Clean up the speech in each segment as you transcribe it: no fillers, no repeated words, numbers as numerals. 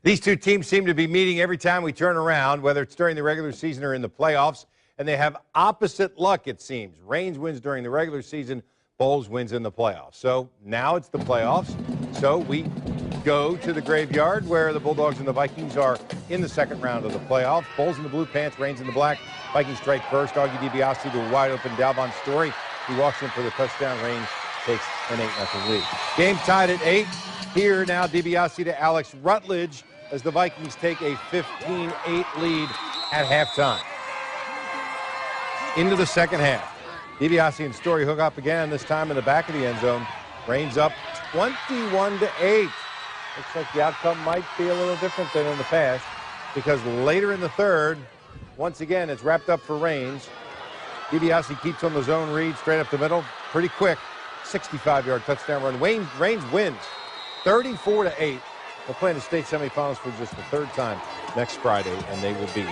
These two teams seem to be meeting every time we turn around, whether it's during the regular season or in the playoffs, and they have opposite luck, it seems. Raines wins during the regular season, Bowles wins in the playoffs. So now it's the playoffs, so we go to the graveyard where the Bulldogs and the Vikings are in the second round of the playoffs. Bowles in the blue pants, Raines in the black. Vikings strike first. Augie DiBiase to a wide-open Dalvon Story. He walks in for the touchdown. Raines takes an 8-0 lead. Game tied at 8. Here now DiBiase to Alex Rutledge as the Vikings take a 15-8 lead at halftime. Into the second half. DiBiase and Story hook up again, this time in the back of the end zone. Raines up 21-8. Looks like the outcome might be a little different than in the past because later in the third, once again, it's wrapped up for Raines. DiBiase keeps on the zone read straight up the middle. Pretty quick, 65-yard touchdown run. Raines wins 34-8. They'll play in the state semifinals for just the third time next Friday, and they will be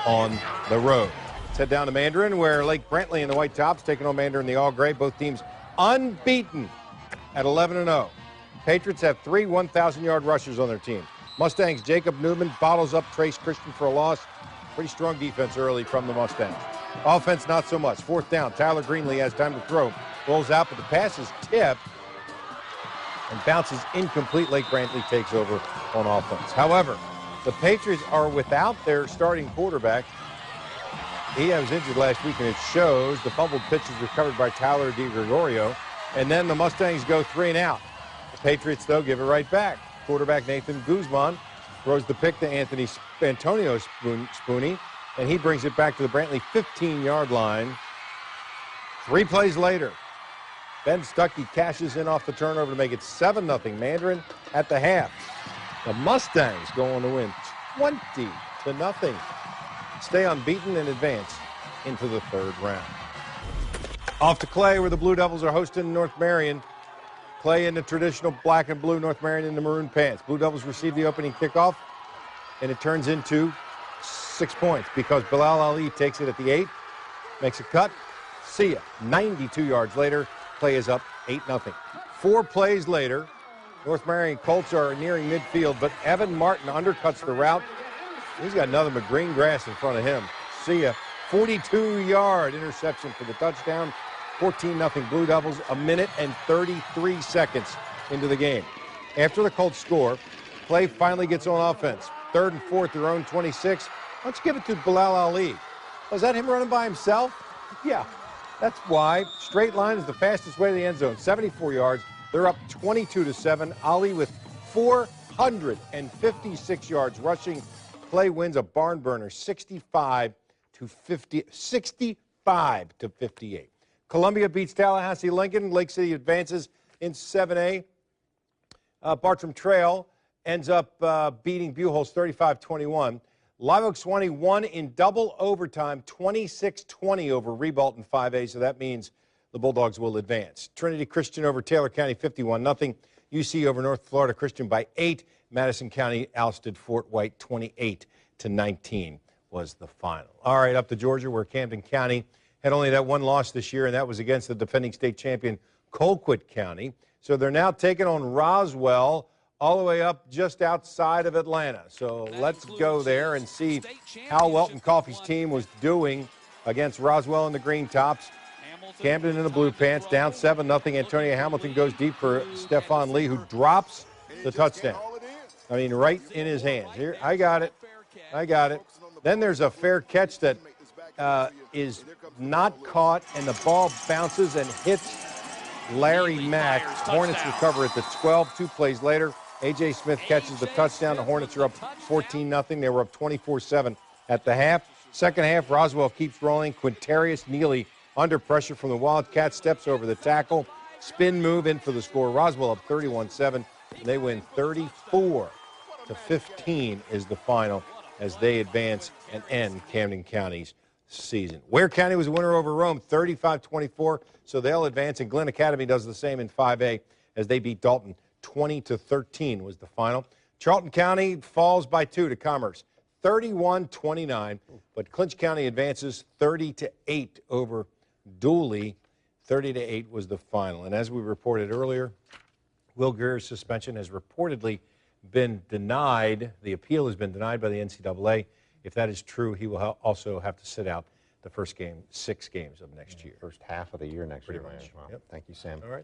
on the road. Let's head down to Mandarin, where Lake Brantley and the White Tops taking on Mandarin the all-gray. Both teams unbeaten at 11-0. Patriots have 3 1,000-yard rushers on their team. Mustangs, Jacob Newman bottles up Trace Christian for a loss. Pretty strong defense early from the Mustangs. Offense, not so much. Fourth down, Tyler Greenlee has time to throw. Rolls out, but the pass is tipped and bounces incomplete. Lake Brantley takes over on offense. However, the Patriots are without their starting quarterback. He was injured last week, and it shows. The fumbled pitch is recovered by Tyler DiGregorio, and then the Mustangs go 3 and out. The Patriots, though, give it right back. Quarterback Nathan Guzman throws the pick to Antonio Spooney, and he brings it back to the Brantley 15-yard line. 3 plays later, Ben Stuckey cashes in off the turnover to make it 7-0 Mandarin at the half. The Mustangs go on to win 20-0. Stay unbeaten and advance into the third round. Off to Clay, where the Blue Devils are hosting North Marion. Clay in the traditional black and blue, North Marion in the maroon pants. Blue Devils receive the opening kickoff, and it turns into 6 points because Bilal Ali takes it at the 8, makes a cut. See ya. 92 yards later, Clay is up 8-0. 4 plays later, North Marion Colts are nearing midfield, but Evan Martin undercuts the route. He's got another green grass in front of him. See ya. 42-yard interception for the touchdown. 14-0 Blue Devils, a minute and 33 seconds into the game. After the Colts score, Clay finally gets on offense. 3rd and 4 their own 26. Why don't you give it to Bilal Ali? Was that him running by himself? Yeah. That's why. Straight line is the fastest way to the end zone. 74 yards. They're up 22-7. Ali with 456 yards rushing. Clay wins a barn burner, 65-58. Columbia beats Tallahassee Lincoln. Lake City advances in 7A. Bartram Trail ends up beating Buchholz 35-21. Live Oak Swanee won in double overtime, 26-20 over Ribault in 5A, so that means the Bulldogs will advance. Trinity Christian over Taylor County, 51-0. UC over North Florida Christian by 8. Madison County ousted Fort White, 28-19 was the final. All right, up to Georgia, where Camden County had only that one loss this year, and that was against the defending state champion Colquitt County. So they're now taking on Roswell, all the way up just outside of Atlanta. So let's go there and see how Welton Coffey's team was doing against Roswell in the green tops. Camden in the blue pants, down 7-0. Antonio Hamilton goes deep for Stephon Lee, who drops the touchdown. I mean, right in his hands. Here, I got it. Then there's a fair catch that is not caught, and the ball bounces and hits Larry Mack. Hornets recover at the 12. 2 plays later, A.J. Smith catches the touchdown. The Hornets are up 14-0. They were up 24-7 at the half. Second half, Roswell keeps rolling. Quintarius Neely under pressure from the Wildcats, steps over the tackle. Spin move in for the score. Roswell up 31-7. They win 34-15 is the final as they advance and end Camden County's season. Ware County was a winner over Rome, 35-24, so they'll advance, and Glen Academy does the same in 5A as they beat Dalton. 20-13 was the final. Charlton County falls by 2 to Commerce, 31-29, but Clinch County advances 30-8 over Dooley. 30-8 was the final. And as we reported earlier, Will Grier's suspension has reportedly been denied. The appeal has been denied by the NCAA. If that is true, he will also have to sit out the first 6 games of next year. First half of the year next year. Pretty much. Well, yep. Thank you, Sam. All right.